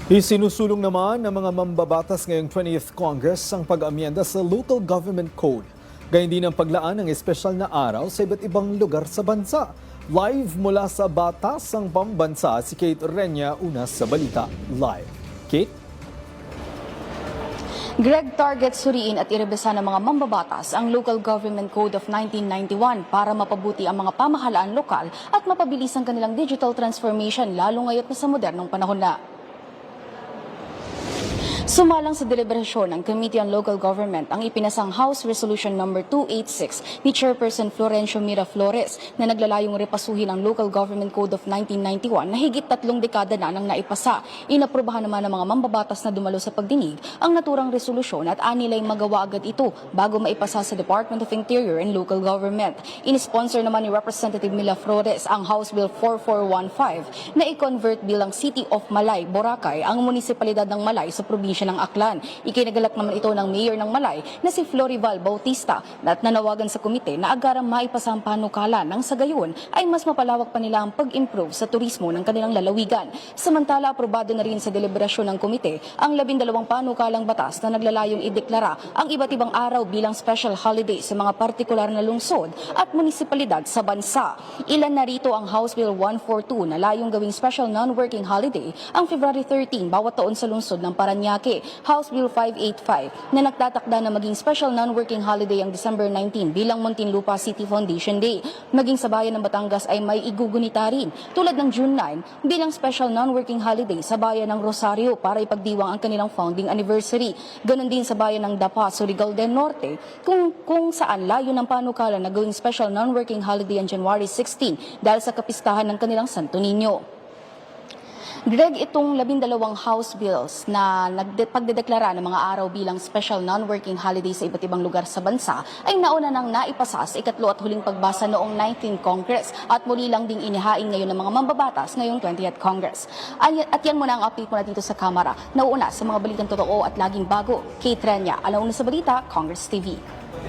Isinusulong naman ng mga mambabatas ngayong 20th Congress ang pag-amyenda sa Local Government Code. Gayun din ang paglaan ng espesyal na araw sa iba't ibang lugar sa bansa. Live mula sa Batasang Pambansa, si Kate Renya, una sa Balita Live. Kate? Greg, target suriin at irebesa ng mga mambabatas ang Local Government Code of 1991 para mapabuti ang mga pamahalaan lokal at mapabilis ang kanilang digital transformation lalo ngayon na sa modernong panahon na. Sumalang sa deliberasyon ng Committee on Local Government ang ipinasang House Resolution No. 286 ni Chairperson Florencio Miraflores na naglalayong repasuhin ang Local Government Code of 1991 na higit 3 dekada na nang naipasa. Inaprubahan naman ng mga mambabatas na dumalo sa pagdinig ang naturang resolusyon at anilay magawa agad ito bago maipasa sa Department of Interior and Local Government. In-sponsor naman ni Representative Miraflores ang House Bill 4415 na i-convert bilang City of Malay, Boracay ang munisipalidad ng Malay sa probinsya ng Aklan. Ikinagalak naman ito ng Mayor ng Malay na si Florival Bautista at nanawagan sa komite na agarang maipasa ang panukala nang sa gayon ay mas mapalawak pa nila ang pag-improve sa turismo ng kanilang lalawigan. Samantala, aprobado na rin sa deliberasyon ng komite ang 12 panukalang batas na naglalayong ideklara ang iba't ibang araw bilang special holiday sa mga partikular na lungsod at munisipalidad sa bansa. Ilan na rito ang House Bill 142 na layong gawing special non-working holiday ang February 13 bawat taon sa lungsod ng Parañaque. House Bill 585 na nagtatakda na maging special non-working holiday ang December 19 bilang Muntinlupa City Foundation Day. Maging sa bayan ng Batangas ay may igugunita rin tulad ng June 9 bilang special non-working holiday sa bayan ng Rosario para ipagdiwang ang kanilang founding anniversary. Ganon din sa bayan ng Dapa, Surigao del Norte kung saan layo ng panukala na gawing special non-working holiday ang January 16 dahil sa kapistahan ng kanilang Santo Niño. Greg, itong 12 House Bills na pagdedeklara ng mga araw bilang special non-working holiday sa iba't ibang lugar sa bansa ay nauna nang naipasa sa ikatlo at huling pagbasa noong 19th Congress at muli lang ding inihain ngayon ng mga mambabatas ngayong 20th Congress. At yan muna ang update muna dito sa Kamara. Nauuna sa mga balitang totoo at laging bago. Kate Renya, alauna sa balita, Congress TV.